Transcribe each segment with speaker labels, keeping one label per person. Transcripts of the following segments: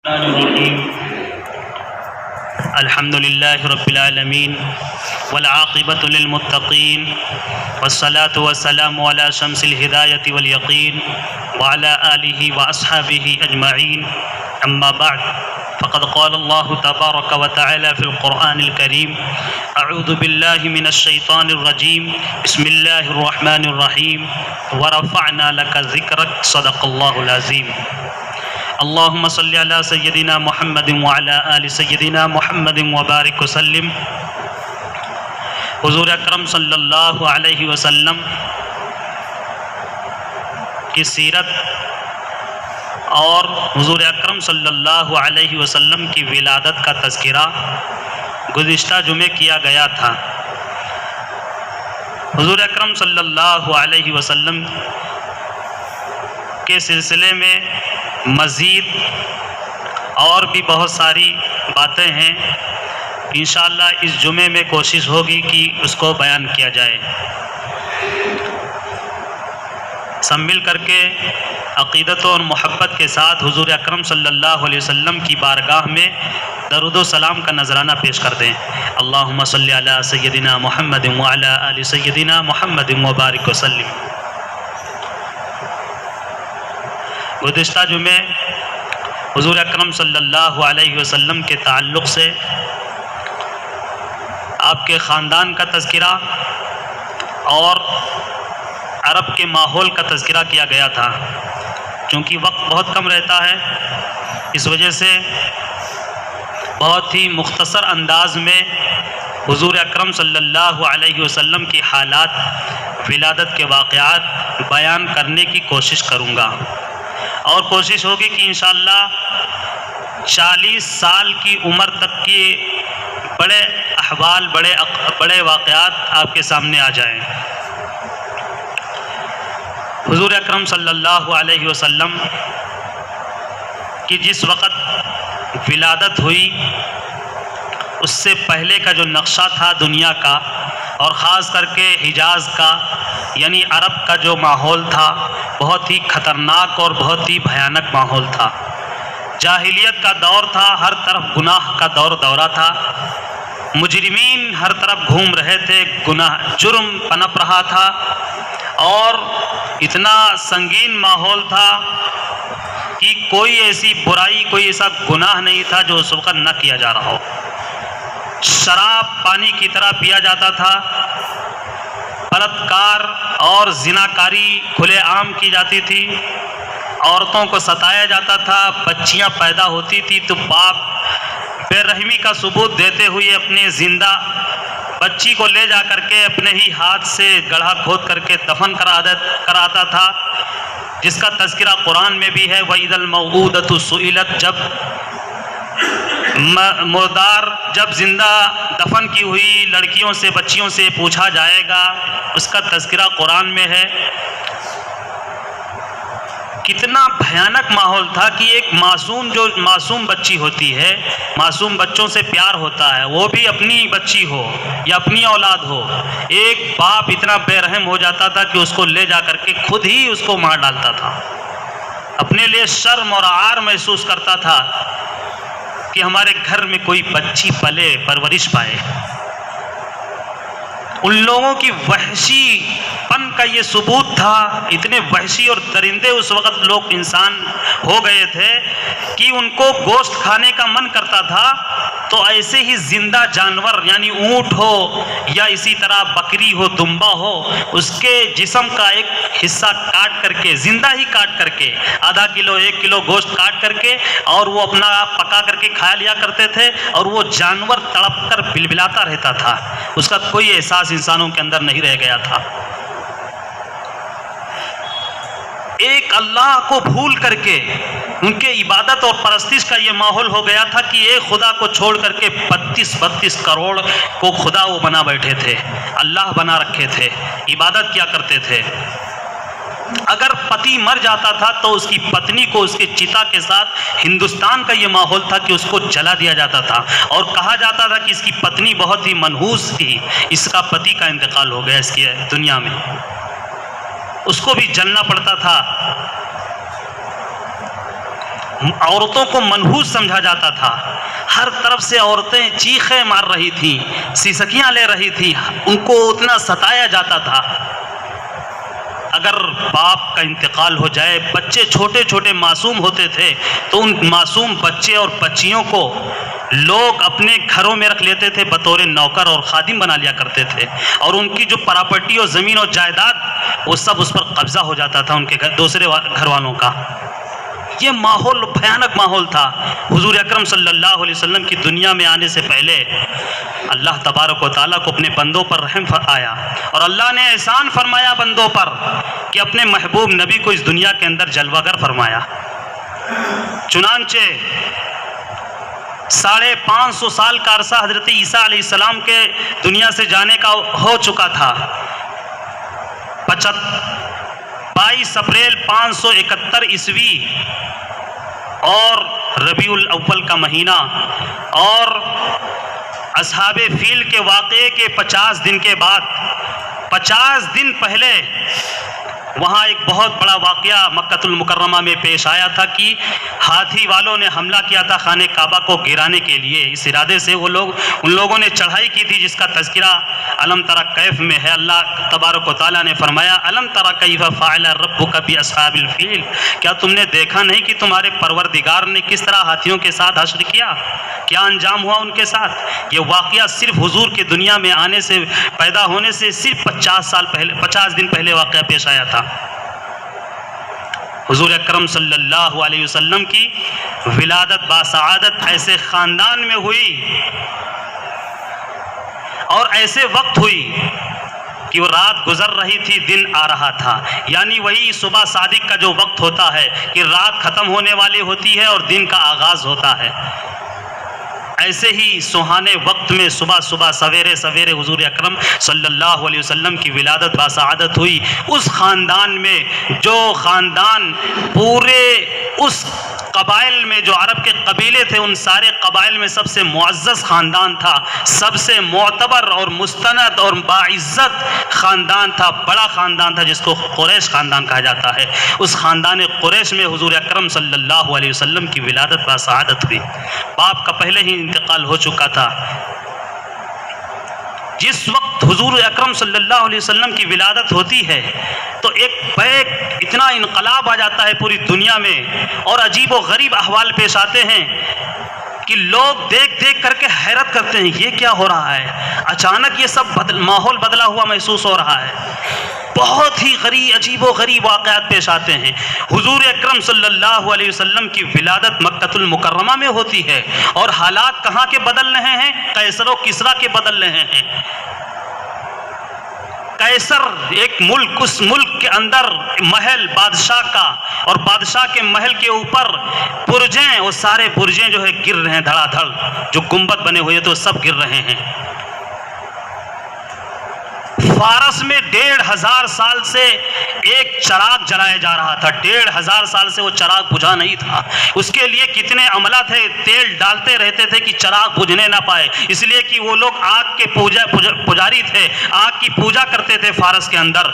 Speaker 1: الرحیم الحمد للہ رب العالمین والعاقبۃ للمتقین والصلاة والسلام علی شمس الہدایۃ والیقین وعلی آلہ واصحابہ اجمعین اما بعد فقد قال اللہ تبارک وتعالی فی القرآن الکریم اعوذ باللہ من الشیطان الرجیم بسم اللہ الرحمن الرحیم ورفعنا لک ذکرک صدق اللہ العظیم اللہم صلی علی سیدنا محمد وعلی آل سیدنا محمد وبارک وسلم۔ حضور اکرم صلی اللہ علیہ وسلم کی سیرت اور حضور اکرم صلی اللہ علیہ وسلم کی ولادت کا تذکرہ گزشتہ جمعے کیا گیا تھا۔ حضور اکرم صلی اللہ علیہ وسلم کے سلسلے میں مزید اور بھی بہت ساری باتیں ہیں، انشاءاللہ اس جمعے میں کوشش ہوگی کہ اس کو بیان کیا جائے۔ سب مل کر کے عقیدت اور محبت کے ساتھ حضور اکرم صلی اللہ علیہ وسلم کی بارگاہ میں درود و سلام کا نذرانہ پیش کر دیں۔ اللہم صلی علی سیدنا محمد وعلی آل سیدنا محمد وبارک وسلم۔ گزشتہ جمعے حضور اکرم صلی اللہ علیہ وسلم کے تعلق سے آپ کے خاندان کا تذکرہ اور عرب کے ماحول کا تذکرہ کیا گیا تھا۔ چونکہ وقت بہت کم رہتا ہے، اس وجہ سے بہت ہی مختصر انداز میں حضور اکرم صلی اللہ علیہ وسلم کی حالات، ولادت کے واقعات بیان کرنے کی کوشش کروں گا، اور کوشش ہوگی کہ انشاءاللہ 40 سال کی عمر تک کی بڑے احوال، بڑے واقعات آپ کے سامنے آ جائیں۔ حضور اکرم صلی اللہ علیہ وسلم کی جس وقت ولادت ہوئی، اس سے پہلے کا جو نقشہ تھا دنیا کا، اور خاص کر کے حجاز کا یعنی عرب کا جو ماحول تھا، بہت ہی خطرناک اور بہت ہی بھیانک ماحول تھا۔ جاہلیت کا دور تھا، ہر طرف گناہ کا دورہ تھا، مجرمین ہر طرف گھوم رہے تھے، جرم پنپ رہا تھا، اور اتنا سنگین ماحول تھا کہ کوئی ایسی برائی، کوئی ایسا گناہ نہیں تھا جو اس وقت نہ کیا جا رہا ہو۔ شراب پانی کی طرح پیا جاتا تھا، بلاత్కాر اور زناکاری کھلے عام کی جاتی تھی، عورتوں کو ستایا جاتا تھا، بچیاں پیدا ہوتی تھی تو باپ بے رحمی کا ثبوت دیتے ہوئے اپنے زندہ بچی کو لے جا کر کے اپنے ہی ہاتھ سے گڑھا کھود کر کے دفن کراتا تھا، جس کا تذکرہ قرآن میں بھی ہے۔ وَإِذَا الْمَوْءُودَةُ سُئِلَتْ، جب مردار، جب زندہ دفن کی ہوئی لڑکیوں سے، بچیوں سے پوچھا جائے گا، اس کا تذکرہ قرآن میں ہے۔ کتنا بھیانک ماحول تھا کہ ایک معصوم بچی ہوتی ہے، معصوم بچوں سے پیار ہوتا ہے، وہ بھی اپنی بچی ہو یا اپنی اولاد ہو، ایک باپ اتنا بے رحم ہو جاتا تھا کہ اس کو لے جا کر کے خود ہی اس کو مار ڈالتا تھا۔ اپنے لیے شرم اور عار محسوس کرتا تھا کہ ہمارے گھر میں کوئی بچی پلے، پرورش پائے۔ ان لوگوں کی وحشی پن کا یہ ثبوت تھا، اتنے وحشی اور درندے اس وقت لوگ انسان ہو گئے تھے کہ ان کو گوشت کھانے کا من کرتا تھا تو ایسے ہی زندہ جانور یعنی اونٹ ہو یا اسی طرح بکری ہو، دمبا ہو، اس کے جسم کا ایک حصہ کاٹ کر کے، زندہ ہی کاٹ کر کے، آدھا کلو 1 کلو گوشت کاٹ کر کے، اور وہ اپنا پکا کر کے کھا لیا کرتے تھے، اور وہ جانور تڑپ کر بلبلاتا رہتا تھا، اس کا کوئی احساس انسانوں کے اندر نہیں رہ گیا تھا۔ ایک اللہ کو بھول کر کے ان کے عبادت اور پرستش کا یہ ماحول ہو گیا تھا کہ ایک خدا کو چھوڑ کر کے 32 کروڑ کو خدا وہ بنا بیٹھے تھے، اللہ بنا رکھے تھے، عبادت کیا کرتے تھے۔ اگر پتی مر جاتا تھا تو اس کی پتنی کو اس کے چتا کے ساتھ، ہندوستان کا یہ ماحول تھا کہ اس کو جلا دیا جاتا تھا، اور کہا جاتا تھا کہ اس کی پتنی بہت ہی منحوس تھی، اس کا پتی کا انتقال ہو گیا اس کی دنیا میں، اس کو بھی جلنا پڑتا تھا۔ عورتوں کو منحوس سمجھا جاتا تھا، ہر طرف سے عورتیں چیخیں مار رہی تھیں، سیسکیاں لے رہی تھیں، ان کو اتنا ستایا جاتا تھا۔ اگر باپ کا انتقال ہو جائے، بچے چھوٹے چھوٹے معصوم ہوتے تھے، تو ان معصوم بچے اور بچیوں کو لوگ اپنے گھروں میں رکھ لیتے تھے، بطور نوکر اور خادم بنا لیا کرتے تھے، اور ان کی جو پراپرٹی اور زمین اور جائیداد وہ سب اس پر قبضہ ہو جاتا تھا ان کے دوسرے گھر والوں کا۔ یہ ماحول بھیانک ماحول تھا۔ حضور اکرم صلی اللہ علیہ وسلم کی دنیا میں آنے سے پہلے اللہ تبارک و تعالیٰ کو اپنے بندوں پر رحم آیا، اور اللہ نے احسان فرمایا بندوں پر کہ اپنے محبوب نبی کو اس دنیا کے اندر جلوہ گر فرمایا۔ چنانچہ 550 سال کا عرصہ حضرت عیسیٰ علیہ السلام کے دنیا سے جانے کا ہو چکا تھا۔ 22 اپریل 571 عیسوی اور ربیع الاول کا مہینہ اور اصحاب فیل کے واقعے کے 50 دن کے بعد 50 دن پہلے وہاں ایک بہت بڑا واقعہ مکۃ المکرمہ میں پیش آیا تھا کہ ہاتھی والوں نے حملہ کیا تھا خانہ کعبہ کو گرانے کے لیے۔ اس ارادے سے ان لوگوں نے چڑھائی کی تھی، جس کا تذکرہ الم تری کیف میں ہے۔ اللہ تبارک و تعالیٰ نے فرمایا الم تری کیف فعل ربک باصحاب الفیل، کیا تم نے دیکھا نہیں کہ تمہارے پروردگار نے کس طرح ہاتھیوں کے ساتھ حشر کیا، کیا انجام ہوا ان کے ساتھ۔ یہ واقعہ صرف حضور کی دنیا میں آنے سے، پیدا ہونے سے صرف 50 دن پہلے واقعہ پیش آیا تھا۔ حضور اکرم صلی اللہ علیہ وسلم کی ولادت باسعادت ایسے خاندان میں ہوئی اور ایسے وقت ہوئی کہ وہ رات گزر رہی تھی، دن آ رہا تھا، یعنی وہی صبح صادق کا جو وقت ہوتا ہے کہ رات ختم ہونے والی ہوتی ہے اور دن کا آغاز ہوتا ہے، ایسے ہی سہانے وقت میں صبح سویرے سویرے حضور اکرم صلی اللہ علیہ وسلم کی ولادت باسعادت ہوئی۔ اس خاندان میں جو خاندان پورے اس قبائل میں، جو عرب کے قبیلے تھے، ان سارے قبائل میں سب سے معزز خاندان تھا، سب سے معتبر اور مستند اور باعزت خاندان تھا، بڑا خاندان تھا، جس کو قریش خاندان کہا جاتا ہے۔ اس خاندان قریش میں حضور اکرم صلی اللہ علیہ وسلم کی ولادت باسعادت ہوئی۔ باپ کا پہلے ہی انتقال ہو چکا تھا۔ جس وقت حضور اکرم صلی اللہ علیہ وسلم کی ولادت ہوتی ہے تو ایک اتنا انقلاب آ جاتا ہے پوری دنیا میں، اور عجیب و غریب احوال پیش آتے ہیں کہ لوگ دیکھ کر کے حیرت کرتے ہیں، یہ کیا ہو رہا ہے؟ اچانک یہ سب ماحول بدلا ہوا محسوس ہو رہا ہے۔ بہت ہی عجیب و غریب واقعات پیش آتے ہیں۔ حضور اکرم صلی اللہ علیہ وسلم کی ولادت مکۃ المکرمہ میں ہوتی ہے، اور حالات کہاں کے بدل رہے ہیں؟ قیصر و کسریٰ کے بدل رہے ہیں۔ قیصر ایک ملک، اس ملک کے اندر محل بادشاہ کا، اور بادشاہ کے محل کے اوپر برجیں، وہ سارے برجیں جو ہے گر رہے ہیں دھڑا دھڑ، جو گنبد بنے ہوئے تو سب گر رہے ہیں۔ فارس میں 1500 سال سے ایک چراغ جلایا جا رہا تھا، 1500 سال سے وہ چراغ بجھا نہیں تھا۔ اس کے لیے کتنے عملہ تھے، تیل ڈالتے رہتے تھے کہ چراغ بجھنے نہ پائے، اس لیے کہ وہ لوگ آگ کے پجاری تھے، آگ کی پوجا کرتے تھے فارس کے اندر۔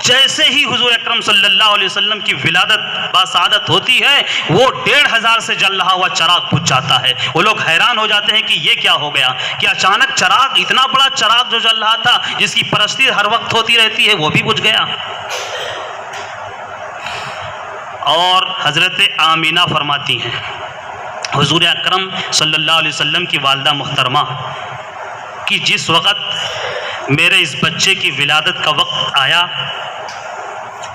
Speaker 1: جیسے ہی حضور اکرم صلی اللہ علیہ وسلم کی ولادت باسعادت ہوتی ہے، وہ 1500 سے جل رہا ہوا چراغ بجھ جاتا ہے۔ وہ لوگ حیران ہو جاتے ہیں کہ یہ کیا ہو گیا، کہ اچانک چراغ، اتنا بڑا چراغ جو جل رہا تھا، جس کی پرستی ہر وقت ہوتی رہتی ہے، وہ بھی بجھ گیا۔ اور حضرت آمینہ فرماتی ہیں، حضور اکرم صلی اللہ علیہ وسلم کی والدہ محترمہ، کہ جس وقت میرے اس بچے کی ولادت کا وقت آیا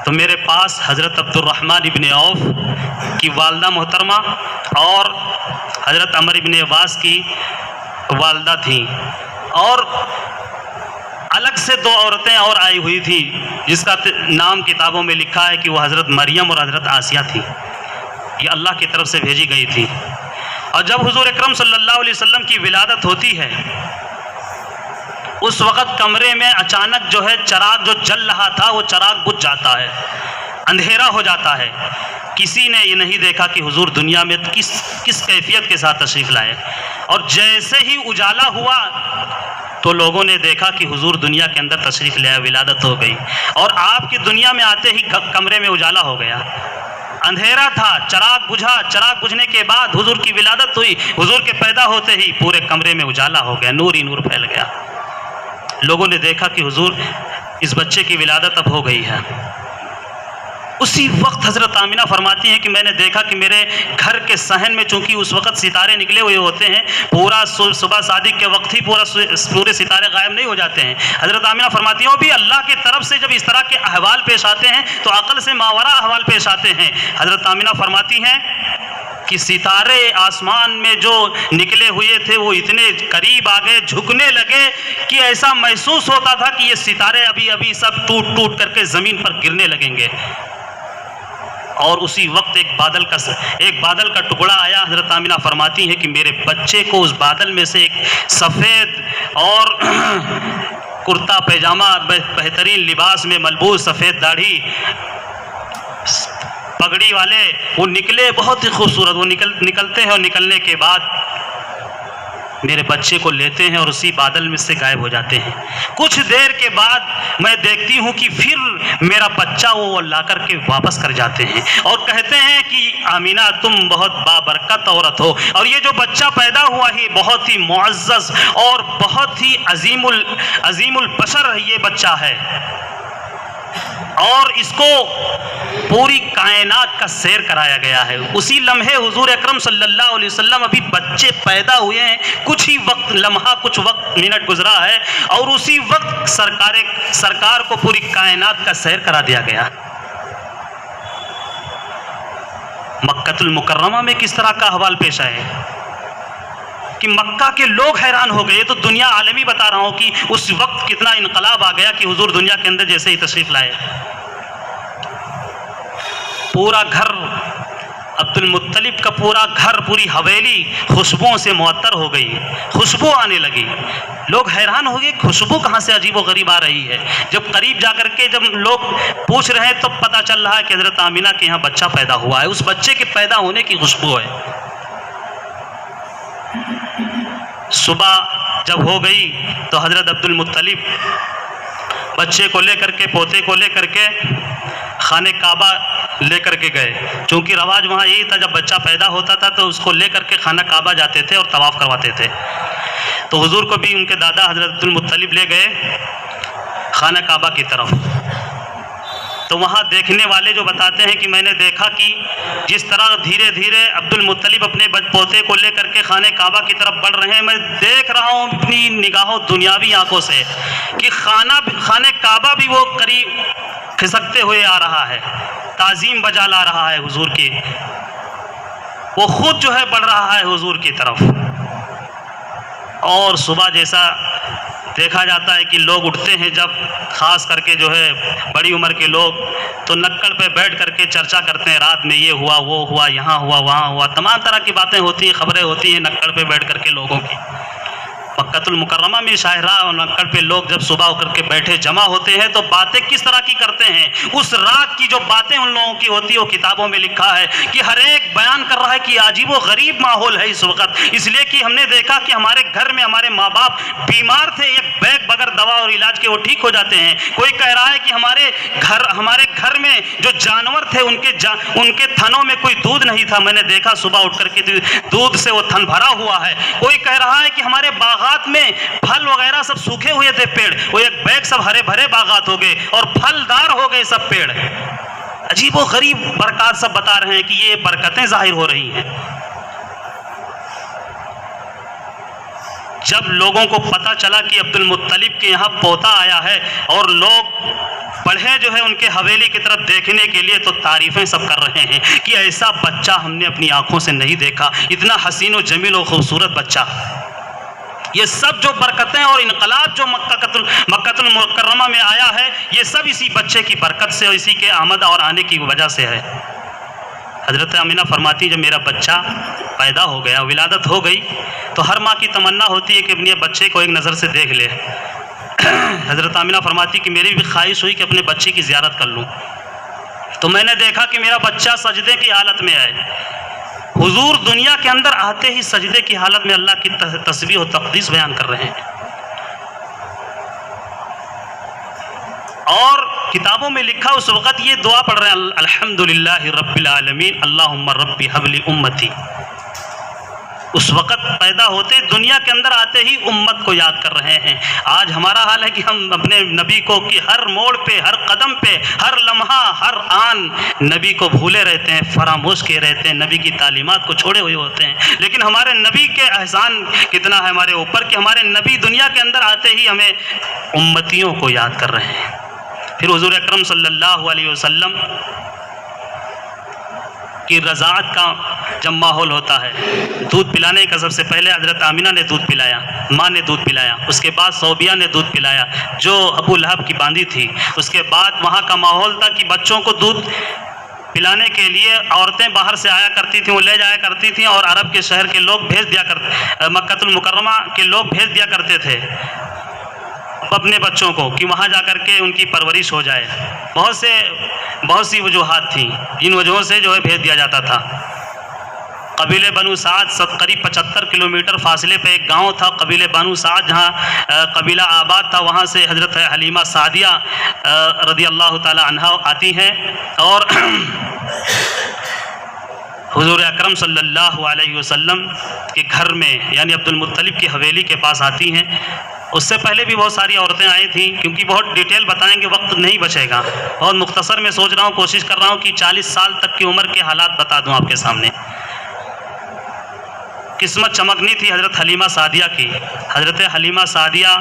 Speaker 1: تو میرے پاس حضرت عبد الرحمن ابن عوف کی والدہ محترمہ اور حضرت عمر ابن عباس کی والدہ تھیں، اور الگ سے 2 عورتیں اور آئی ہوئی تھیں، جس کا نام کتابوں میں لکھا ہے کہ وہ حضرت مریم اور حضرت آسیہ تھی۔ یہ اللہ کی طرف سے بھیجی گئی تھی۔ اور جب حضور اکرم صلی اللہ علیہ وسلم کی ولادت ہوتی ہے، اس وقت کمرے میں اچانک جو ہے چراغ جو جل رہا تھا وہ چراغ بجھ جاتا ہے، اندھیرا ہو جاتا ہے۔ کسی نے یہ نہیں دیکھا کہ حضور دنیا میں کس کیفیت کے ساتھ تشریف لائے، اور جیسے ہی اجالا ہوا تو لوگوں نے دیکھا کہ حضور دنیا کے اندر تشریف لے آئے، ولادت ہو گئی، اور آپ کی دنیا میں آتے ہی کمرے میں اجالا ہو گیا۔ اندھیرا تھا، چراغ بجھا، چراغ بجھنے کے بعد حضور کی ولادت ہوئی، حضور کے پیدا ہوتے ہی پورے کمرے میں اجالا ہو گیا، نور ہی نور پھیل گیا۔ لوگوں نے دیکھا کہ حضور اس بچے کی ولادت اب ہو گئی ہے۔ اسی وقت حضرت آمینہ فرماتی ہیں کہ میں نے دیکھا کہ میرے گھر کے صحن میں، چونکہ اس وقت ستارے نکلے ہوئے ہوتے ہیں، پورا صبح صادق کے وقت ہی پورے ستارے غائب نہیں ہو جاتے ہیں۔ حضرت آمینہ فرماتی ہیں وہ بھی اللہ کی طرف سے جب اس طرح کے احوال پیش آتے ہیں تو عقل سے ماورا احوال پیش آتے ہیں۔ حضرت آمینہ فرماتی ہیں کہ ستارے آسمان میں جو نکلے ہوئے تھے وہ اتنے قریب آ گئے، جھکنے لگے کہ ایسا محسوس ہوتا تھا کہ یہ ستارے ابھی ابھی سب ٹوٹ ٹوٹ کر کے زمین پر گرنے لگیں گے۔ اور اسی وقت ایک بادل کا ٹکڑا آیا۔ حضرت آمینہ فرماتی ہیں کہ میرے بچے کو اس بادل میں سے ایک سفید اور کرتا پیجامہ بہترین لباس میں ملبوس، سفید داڑھی، پگڑی والے وہ نکلے، بہت ہی خوبصورت۔ وہ نکلتے ہیں اور نکلنے کے بعد میرے بچے کو لیتے ہیں اور اسی بادل میں سے غائب ہو جاتے ہیں۔ کچھ دیر کے بعد میں دیکھتی ہوں کہ پھر میرا بچہ وہ لا کر کے واپس کر جاتے ہیں اور کہتے ہیں کہ آمینہ تم بہت بابرکت عورت ہو، اور یہ جو بچہ پیدا ہوا ہی بہت ہی معزز اور بہت ہی عظیم البشر یہ بچہ ہے، اور اس کو پوری کائنات کا سیر کرایا گیا ہے۔ اسی لمحے حضور اکرم صلی اللہ علیہ وسلم ابھی بچے پیدا ہوئے ہیں، کچھ ہی وقت، لمحہ، کچھ وقت، منٹ گزرا ہے، اور اسی وقت سرکار کو پوری کائنات کا سیر کرا دیا گیا۔ مکہ المکرمہ میں کس طرح کا احوال پیش آئے کہ مکہ کے لوگ حیران ہو گئے۔ تو دنیا عالمی بتا رہا ہوں کہ اس وقت کتنا انقلاب آ گیا کہ حضور دنیا کے اندر جیسے ہی تشریف لائے، پورا گھر، عبد المطلب کا پورا گھر، پوری حویلی خوشبوؤں سے معطر ہو گئی، خوشبو آنے لگی۔ لوگ حیران ہو گئے، خوشبو کہاں سے عجیب و غریب آ رہی ہے۔ جب قریب جا کر کے جب لوگ پوچھ رہے ہیں تو پتہ چل رہا ہے کہ حضرت آمینہ کے یہاں بچہ پیدا ہوا ہے، اس بچے کے پیدا ہونے کی خوشبو ہے۔ صبح جب ہو گئی تو حضرت عبد المطلب بچے کو لے کر کے، پوتے کو لے کر کے خانہ کعبہ لے کر کے گئے، چونکہ رواج وہاں یہی تھا جب بچہ پیدا ہوتا تھا تو اس کو لے کر کے خانہ کعبہ جاتے تھے اور طواف کرواتے تھے۔ تو حضور کو بھی ان کے دادا حضرت عبد المطلب لے گئے خانہ کعبہ کی طرف۔ تو وہاں دیکھنے والے جو بتاتے ہیں کہ میں نے دیکھا کہ جس طرح دھیرے دھیرے عبد المطلب اپنے پوتے کو لے کر کے خانہ کعبہ کی طرف بڑھ رہے ہیں، میں دیکھ رہا ہوں اپنی نگاہوں دنیاوی آنکھوں سے کہ خانہ کعبہ بھی وہ قریب کھسکتے ہوئے آ رہا ہے، تعظیم بجا لا رہا ہے حضور کی، وہ خود جو ہے بڑھ رہا ہے حضور کی طرف۔ اور صبح جیسا دیکھا جاتا ہے کہ لوگ اٹھتے ہیں جب، خاص کر کے جو ہے بڑی عمر کے لوگ، تو نکڑ پہ بیٹھ کر کے چرچا کرتے ہیں، رات میں یہ ہوا، وہ ہوا، یہاں ہوا، وہاں ہوا، تمام طرح کی باتیں ہوتی ہیں، خبریں ہوتی ہیں نکڑ پہ بیٹھ کر کے لوگوں کی۔ مکہ المکرمہ میں شاہراہ اور نکڑ پہ لوگ جب صبح ہو کر کے بیٹھے جمع ہوتے ہیں تو باتیں کس طرح کی کرتے ہیں، اس رات کی جو باتیں ان لوگوں کی ہوتی ہے وہ کتابوں میں لکھا ہے کہ ہر ایک بیان کر رہا ہے کہ عجیب و غریب ماحول ہے اس وقت، اس لیے کہ ہم نے دیکھا کہ ہمارے گھر میں ہمارے ماں باپ بیمار تھے، ایک بیگ بغیر دوا اور علاج کے وہ ٹھیک ہو جاتے ہیں۔ کوئی کہہ رہا ہے کہ ہمارے گھر میں جو جانور تھے ان کے تھنوں میں کوئی دودھ نہیں تھا، میں نے دیکھا صبح اٹھ کر کے دودھ سے وہ تھن بھرا ہوا ہے۔ کوئی کہہ رہا ہے کہ ہمارے باغات میں پھل وغیرہ سب سوکھے ہوئے تھے پیڑ، وہ ایک بیگ سب ہرے بھرے باغات ہو گئے اور پھلدار ہو گئے سب پیڑ۔ عجیب و غریب برکات سب بتا رہے ہیں کہ یہ برکتیں ظاہر ہو رہی ہیں۔ جب لوگوں کو پتہ چلا کہ عبد المطلب کے یہاں پوتا آیا ہے اور لوگ بڑھے جو ہے ان کے حویلی کی طرف دیکھنے کے لیے، تو تعریفیں سب کر رہے ہیں کہ ایسا بچہ ہم نے اپنی آنکھوں سے نہیں دیکھا، اتنا حسین و جمیل و خوبصورت بچہ۔ یہ سب جو برکتیں اور انقلاب جو مکہ المکرمہ میں آیا ہے، یہ سب اسی بچے کی برکت سے اور اسی کے آمد اور آنے کی وجہ سے ہے۔ حضرت آمینہ فرماتی جب میرا بچہ پیدا ہو گیا، ولادت ہو گئی، تو ہر ماں کی تمنا ہوتی ہے کہ اپنے بچے کو ایک نظر سے دیکھ لے۔ حضرت آمینہ فرماتی کہ میری بھی خواہش ہوئی کہ اپنے بچے کی زیارت کر لوں، تو میں نے دیکھا کہ میرا بچہ سجدے کی حالت میں ہے۔ حضور دنیا کے اندر آتے ہی سجدے کی حالت میں اللہ کی تسبیح و تقدیس بیان کر رہے ہیں۔ اور کتابوں میں لکھا اس وقت یہ دعا پڑھ رہے ہیں الحمدللہ رب العالمین اللہم رب حب لی امتی. اس وقت پیدا ہوتے دنیا کے اندر آتے ہی امت کو یاد کر رہے ہیں. آج ہمارا حال ہے کہ ہم اپنے نبی کو کہ ہر موڑ پہ، ہر قدم پہ، ہر لمحہ، ہر آن نبی کو بھولے رہتے ہیں، فراموش کیے رہتے ہیں، نبی کی تعلیمات کو چھوڑے ہوئے ہوتے ہیں. لیکن ہمارے نبی کے احسان کتنا ہے ہمارے اوپر کہ ہمارے نبی دنیا کے اندر آتے ہی ہمیں امتیوں کو یاد کر رہے ہیں. پھر حضور اکرم صلی اللہ علیہ وسلم کی رضاعت کا جب ماحول ہوتا ہے، دودھ پلانے کا سب سے پہلے حضرت آمینہ نے دودھ پلایا، ماں نے دودھ پلایا، اس کے بعد صوبیہ نے دودھ پلایا جو ابو لہب کی باندھی تھی. اس کے بعد وہاں کا ماحول تھا کہ بچوں کو دودھ پلانے کے لیے عورتیں باہر سے آیا کرتی تھیں، وہ لے جایا کرتی تھیں اور عرب کے شہر کے لوگ بھیج دیا کرتے، مکہ المکرمہ کے لوگ بھیج دیا کرتے تھے اپنے بچوں کو کہ وہاں جا کر کے ان کی پرورش ہو جائے. بہت سی وجوہات تھیں جن وجہوں سے جو ہے بھیج دیا جاتا تھا. قبیلے بنو سعد قریب 75 کلومیٹر فاصلے پہ ایک گاؤں تھا قبیلے بنو سعد، جہاں قبیلہ آباد تھا. وہاں سے حضرت حلیمہ سعدیہ رضی اللہ تعالی عنہا آتی ہیں اور حضور اکرم صلی اللہ علیہ وسلم کے گھر میں یعنی عبد المطلب کی حویلی کے پاس آتی ہیں. اس سے پہلے بھی بہت ساری عورتیں آئی تھیں، کیونکہ بہت ڈیٹیل بتائیں گے وقت نہیں بچے گا، اور مختصر میں سوچ رہا ہوں، کوشش کر رہا ہوں کہ 40 سال تک کی عمر کے حالات بتا دوں آپ کے سامنے. قسمت چمکنی تھی حضرت حلیمہ سعدیہ کی. حضرت حلیمہ سعدیہ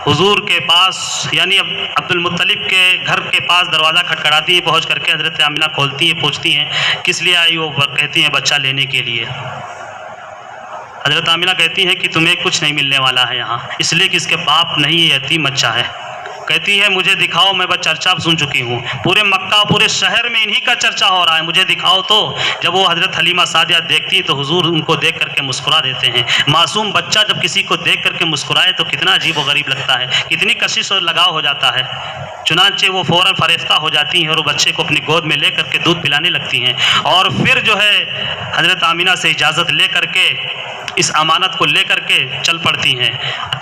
Speaker 1: حضور کے پاس یعنی عبد المطلب کے گھر کے پاس دروازہ کھٹکھڑاتی ہیں، پہنچ کر کے حضرت آمینہ کھولتی ہیں، پوچھتی ہیں کس لیے آئی؟ وہ کہتی ہیں بچہ لینے کے لیے. حضرت آمینہ کہتی ہیں کہ تمہیں کچھ نہیں ملنے والا ہے یہاں، اس لیے کہ اس کے باپ نہیں، یہ یتیم بچہ ہے. کہتی ہے مجھے دکھاؤ، میں بس چرچا سن چکی ہوں، پورے مکہ پورے شہر میں انہی کا چرچا ہو رہا ہے، مجھے دکھاؤ تو. جب وہ حضرت حلیمہ سعدیہ دیکھتی تو حضور ان کو دیکھ کر کے مسکرا دیتے ہیں. معصوم بچہ جب کسی کو دیکھ کر کے مسکرائے تو کتنا عجیب و غریب لگتا ہے، کتنی کشش اور لگاؤ ہو جاتا ہے. چنانچہ وہ فوراً فریفتہ ہو جاتی ہیں اور وہ بچے کو اپنی گود میں لے کر کے دودھ پلانے لگتی ہیں. اور پھر جو ہے حضرت آمینہ سے اجازت لے کر کے اس امانت کو لے کر کے چل پڑتی ہیں.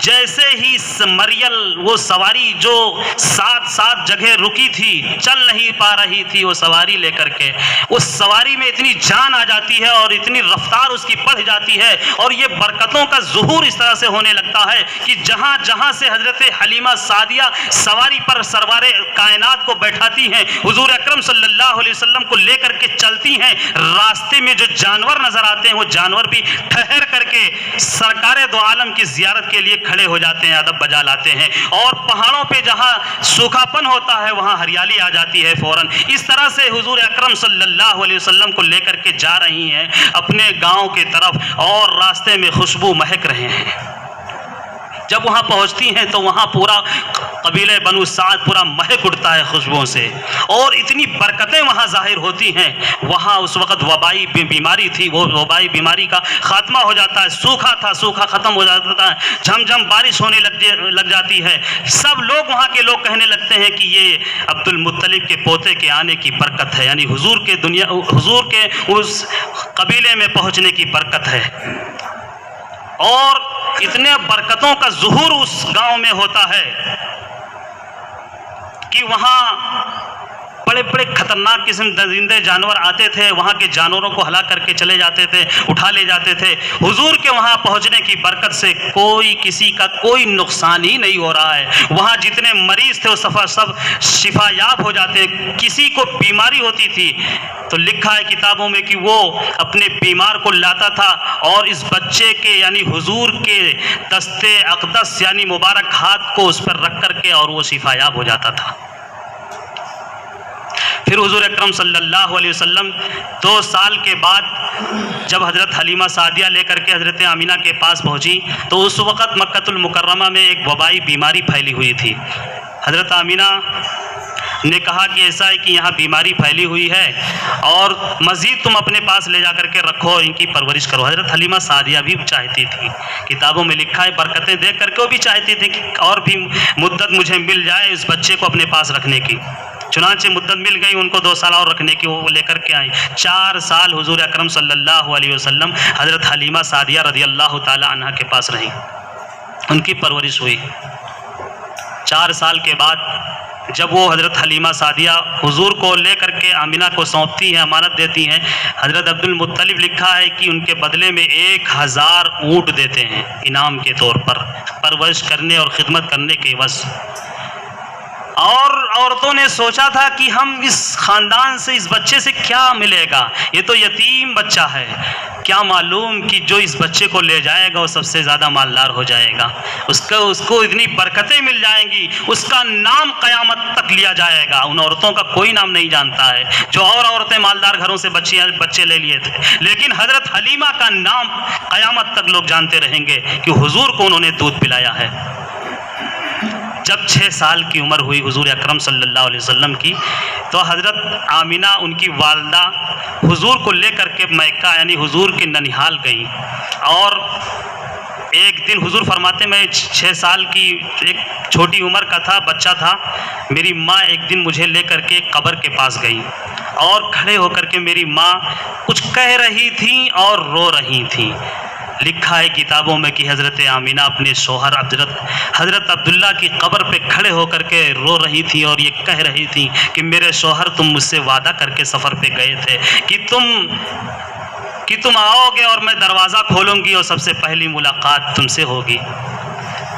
Speaker 1: جیسے ہی مریل وہ سواری جو 7 جگہ رکی تھی، چل نہیں پا رہی تھی، وہ سواری لے کر کے اس سواری میں اتنی جان آ جاتی ہے اور اتنی رفتار اس کی بڑھ جاتی ہے اور یہ برکتوں کا ظہور اس طرح سے ہونے لگتا ہے کہ جہاں جہاں سے حضرت حلیمہ سعدیہ سواری پر سروار کائنات کو بیٹھاتی ہیں، حضور اکرم صلی اللہ علیہ وسلم کو لے کر کے چلتی ہیں، راستے میں جو جانور نظر آتے ہیں وہ جانور بھی ٹھہر کر کے سرکار دو عالم کی زیارت کے لیے کھڑے ہو جاتے ہیں، ادب بجا لاتے ہیں. اور پہاڑوں پہ جہاں سوکھا پن ہوتا ہے وہاں ہریالی آ جاتی ہے فوراً. اس طرح سے حضور اکرم صلی اللہ علیہ وسلم کو لے کر کے جا رہی ہیں اپنے گاؤں کی طرف اور راستے میں خوشبو مہک رہے ہیں. جب وہاں پہنچتی ہیں تو وہاں پورا قبیلہ بنو سعد پورا مہک اٹھتا ہے خوشبوؤں سے اور اتنی برکتیں وہاں ظاہر ہوتی ہیں. وہاں اس وقت وبائی بیماری تھی، وہ وبائی بیماری کا خاتمہ ہو جاتا ہے. سوکھا تھا، سوکھا ختم ہو جاتا ہے، جھم جھم بارش ہونے لگ جاتی ہے. سب لوگ وہاں کے لوگ کہنے لگتے ہیں کہ یہ عبد المطلب کے پوتے کے آنے کی برکت ہے، یعنی حضور کے اس قبیلے میں پہنچنے کی برکت ہے. اور اتنے برکتوں کا ظہور اس گاؤں میں ہوتا ہے کہ وہاں بڑے بڑے خطرناک قسم درندے جانور آتے تھے، وہاں کے جانوروں کو ہلاک کر کے چلے جاتے تھے، اٹھا لے جاتے تھے. حضور کے وہاں پہنچنے کی برکت سے کسی کا کوئی نقصان ہی نہیں ہو رہا ہے. وہاں جتنے مریض تھے وہ سب شفا یاب ہو جاتے. کسی کو بیماری ہوتی تھی تو لکھا ہے کتابوں میں کہ وہ اپنے بیمار کو لاتا تھا اور اس بچے کے یعنی حضور کے دست اقدس یعنی مبارک ہاتھ کو اس پر رکھ کر کے اور وہ شفا یاب ہو جاتا تھا. پھر حضور اکرم صلی اللہ علیہ وسلم 2 سال کے بعد جب حضرت حلیمہ سعدیہ لے کر کے حضرت آمینہ کے پاس پہنچی تو اس وقت مکہ المکرمہ میں ایک وبائی بیماری پھیلی ہوئی تھی. حضرت آمینہ نے کہا کہ ایسا ہے کہ یہاں بیماری پھیلی ہوئی ہے اور مزید تم اپنے پاس لے جا کر کے رکھو، ان کی پرورش کرو. حضرت حلیمہ سعدیہ بھی چاہتی تھی، کتابوں میں لکھا ہے برکتیں دیکھ کر کے وہ بھی چاہتی تھی کہ اور بھی مدت مجھے مل جائے اس بچے کو اپنے پاس رکھنے کی. چنانچہ مدت مل گئی ان کو 2 سال اور رکھنے کی، وہ لے کر کے آئیں. 4 سال حضور اکرم صلی اللہ علیہ وسلم حضرت حلیمہ سعدیہ رضی اللہ تعالی عنہا کے پاس رہیں، ان کی پرورش ہوئی. 4 سال کے بعد جب وہ حضرت حلیمہ سعدیہ حضور کو لے کر کے آمینہ کو سونپتی ہیں، امانت دیتی ہیں، حضرت عبد المطلب لکھا ہے کہ ان کے بدلے میں 1000 اونٹ دیتے ہیں انعام کے طور پر، پرورش کرنے اور خدمت کرنے کے عوض۔ اور عورتوں نے سوچا تھا کہ ہم اس خاندان سے، اس بچے سے کیا ملے گا، یہ تو یتیم بچہ ہے، کیا معلوم کہ جو اس بچے کو لے جائے گا وہ سب سے زیادہ مالدار ہو جائے گا، اس کو اتنی برکتیں مل جائیں گی، اس کا نام قیامت تک لیا جائے گا۔ ان عورتوں کا کوئی نام نہیں جانتا ہے، جو اور عورتیں مالدار گھروں سے بچے لے لیے تھے، لیکن حضرت حلیمہ کا نام قیامت تک لوگ جانتے رہیں گے کہ حضور کو انہوں نے دودھ پلایا ہے۔ جب 6 سال کی عمر ہوئی حضور اکرم صلی اللہ علیہ وسلم کی، تو حضرت آمینہ ان کی والدہ حضور کو لے کر کے مکہ یعنی حضور کے ننیحال گئیں، اور ایک دن حضور فرماتے میں 6 سال کی ایک چھوٹی عمر کا تھا، بچہ تھا، میری ماں ایک دن مجھے لے کر کے قبر کے پاس گئی، اور کھڑے ہو کر کے میری ماں کچھ کہہ رہی تھیں اور رو رہی تھیں۔ لکھا ہے کتابوں میں کہ حضرت آمینہ اپنے شوہر حضرت عبداللہ کی قبر پہ کھڑے ہو کر کے رو رہی تھی اور یہ کہہ رہی تھی کہ میرے شوہر تم مجھ سے وعدہ کر کے سفر پہ گئے تھے کہ تم آؤ گے اور میں دروازہ کھولوں گی اور سب سے پہلی ملاقات تم سے ہوگی۔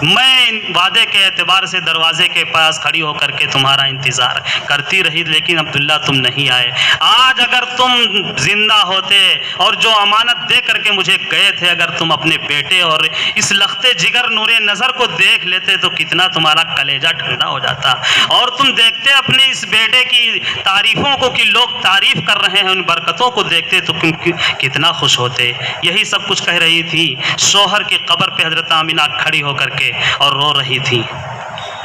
Speaker 1: میں وعدے کے اعتبار سے دروازے کے پاس کھڑی ہو کر کے تمہارا انتظار کرتی رہی، لیکن عبداللہ تم نہیں آئے۔ آج اگر تم زندہ ہوتے اور جو امانت دے کر کے مجھے گئے تھے، اگر تم اپنے بیٹے اور اس لخت جگر نور نظر کو دیکھ لیتے تو کتنا تمہارا کلیجہ ٹھنڈا ہو جاتا، اور تم دیکھتے اپنے اس بیٹے کی تعریفوں کو کہ لوگ تعریف کر رہے ہیں، ان برکتوں کو دیکھتے تو کتنا خوش ہوتے۔ یہی سب کچھ کہہ رہی تھی، شوہر کی قبر پہ حضرت آمینہ کھڑی ہو کر کے اور رو رہی تھی۔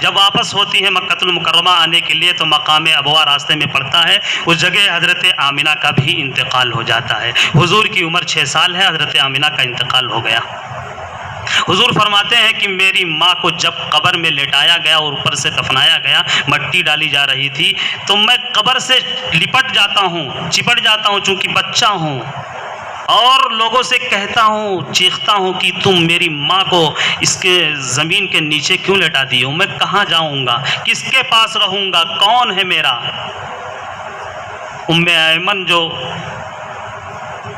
Speaker 1: جب واپس ہوتی ہے مکہ المکرمہ آنے کے لیے تو مقام ابوا راستے میں پڑتا ہے، اس جگہ حضرت آمینہ کا بھی انتقال ہو جاتا ہے۔ حضور کی عمر 6 سال ہے، حضرت آمینہ کا انتقال ہو گیا۔ حضور فرماتے ہیں کہ میری ماں کو جب قبر میں لٹایا گیا اور اوپر سے دفنایا گیا، مٹی ڈالی جا رہی تھی، تو میں قبر سے لپٹ جاتا ہوں، چپٹ جاتا ہوں، چونکہ بچہ ہوں، اور لوگوں سے کہتا ہوں، چیختا ہوں کہ تم میری ماں کو اس کے زمین کے نیچے کیوں لٹا دی ہو؟ میں کہاں جاؤں گا؟ کس کے پاس رہوں گا؟ کون ہے میرا؟ ام ایمن جو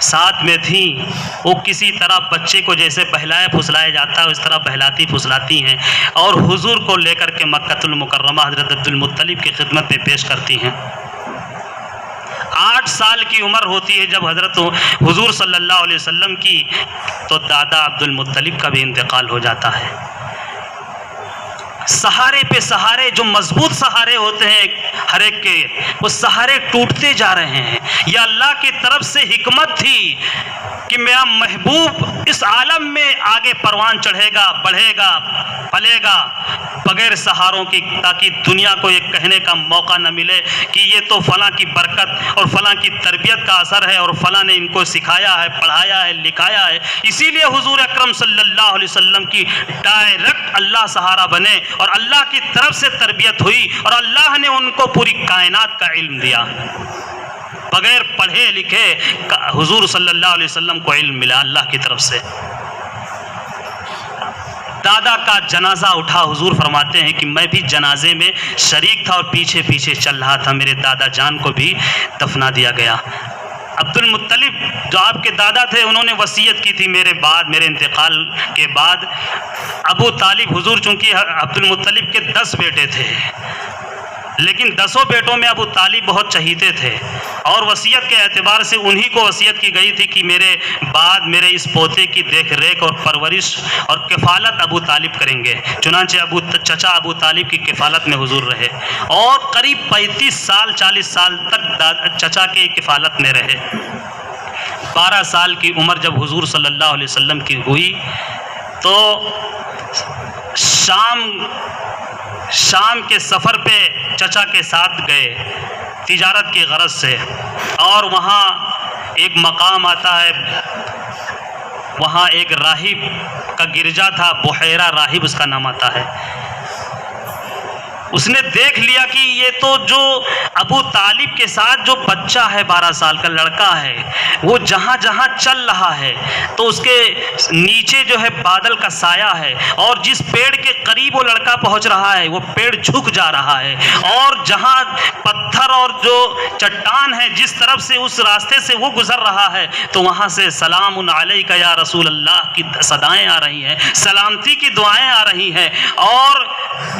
Speaker 1: ساتھ میں تھی، وہ کسی طرح بچے کو جیسے بہلایا پھسلایا جاتا ہے اس طرح بہلاتی پھسلاتی ہیں، اور حضور کو لے کر کے مکہ المکرمہ حضرت عبد المطلب کی خدمت میں پیش کرتی ہیں۔ 8 سال کی عمر ہوتی ہے جب حضرت حضور صلی اللہ علیہ وسلم کی، تو دادا عبد المطلب کا بھی انتقال ہو جاتا ہے۔ سہارے پہ سہارے، جو مضبوط سہارے ہوتے ہیں ہر ایک کے، وہ سہارے ٹوٹتے جا رہے ہیں۔ یہ اللہ کی طرف سے حکمت تھی کہ میرا محبوب اس عالم میں آگے پروان چڑھے گا، بڑھے گا، پلے گا بغیر سہاروں کی، تاکہ دنیا کو یہ کہنے کا موقع نہ ملے کہ یہ تو فلاں کی برکت اور فلاں کی تربیت کا اثر ہے، اور فلاں نے ان کو سکھایا ہے، پڑھایا ہے، لکھایا ہے۔ اسی لیے حضور اکرم صلی اللہ علیہ وسلم کی ڈائریکٹ اللہ سہارا بنے، اور اللہ کی طرف سے تربیت ہوئی، اور اللہ نے ان کو پوری کائنات کا علم دیا۔ بغیر پڑھے لکھے حضور صلی اللہ علیہ وسلم کو علم ملا اللہ کی طرف سے۔ دادا کا جنازہ اٹھا، حضور فرماتے ہیں کہ میں بھی جنازے میں شریک تھا اور پیچھے پیچھے چل رہا تھا، میرے دادا جان کو بھی دفنا دیا گیا۔ عبد المطلب جو آپ کے دادا تھے، انہوں نے وصیت کی تھی میرے انتقال کے بعد، ابو طالب، حضور چونکہ عبد المطلب کے 10 بیٹے تھے، لیکن 10 بیٹوں میں ابو طالب بہت چہیتے تھے، اور وصیت کے اعتبار سے انہی کو وصیت کی گئی تھی کہ میرے بعد میرے اس پوتے کی دیکھ ریکھ اور پرورش اور کفالت ابو طالب کریں گے۔ چنانچہ چچا ابو طالب کی کفالت میں حضور رہے، اور قریب 35 سال 40 سال تک چچا کے کفالت میں رہے۔ 12 سال کی عمر جب حضور صلی اللہ علیہ وسلم کی ہوئی تو شام کے سفر پہ چچا کے ساتھ گئے تجارت کی غرض سے، اور وہاں ایک مقام آتا ہے، وہاں ایک راہب کا گرجا تھا، بحیرہ راہب اس کا نام آتا ہے۔ اس نے دیکھ لیا کہ یہ تو جو ابو طالب کے ساتھ جو بچہ ہے 12 سال کا لڑکا ہے وہ جہاں جہاں چل رہا ہے تو اس کے نیچے جو ہے بادل کا سایہ ہے، اور جس پیڑ کے قریب وہ لڑکا پہنچ رہا ہے وہ پیڑ جھک جا رہا ہے، اور جہاں پتھر اور جو چٹان ہے جس طرف سے اس راستے سے وہ گزر رہا ہے تو وہاں سے سلام علیک یا رسول اللہ کی صدائیں آ رہی ہیں، سلامتی کی دعائیں آ رہی ہیں۔ اور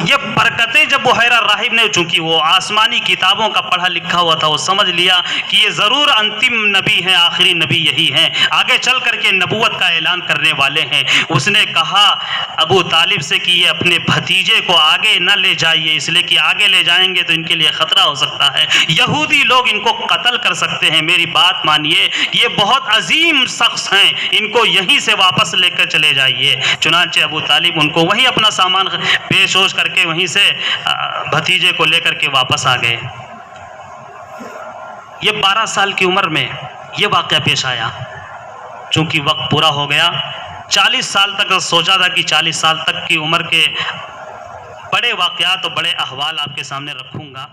Speaker 1: یہ برکتیں جب بحیرہ راہب نے، چونکہ وہ آسمانی کتابوں کا پڑھا لکھا ہوا تھا، وہ سمجھ لیا کہ یہ ضرور انتم نبی ہیں، آخری نبی یہی ہیں، آگے چل کر کے نبوت کا اعلان کرنے والے ہیں۔ اس نے کہا ابو طالب سے کہ یہ اپنے بھتیجے کو آگے نہ لے جائیے، اس لیے کہ آگے لے جائیں گے تو ان کے لیے خطرہ ہو سکتا ہے، یہودی لوگ ان کو قتل کر سکتے ہیں، میری بات مانیے، یہ بہت عظیم شخص ہیں، ان کو یہیں سے واپس لے کر چلے جائیے۔ چنانچہ ابو طالب ان کو وہیں اپنا سامان پیش ہوش کر کے وہیں سے بھتیجے کو لے کر کے واپس آ گئے۔ یہ 12 سال کی عمر میں یہ واقعہ پیش آیا، چونکہ وقت پورا ہو گیا۔ 40 سال تک سوچا تھا کہ 40 سال تک کی عمر کے بڑے واقعات اور بڑے احوال آپ کے سامنے رکھوں گا۔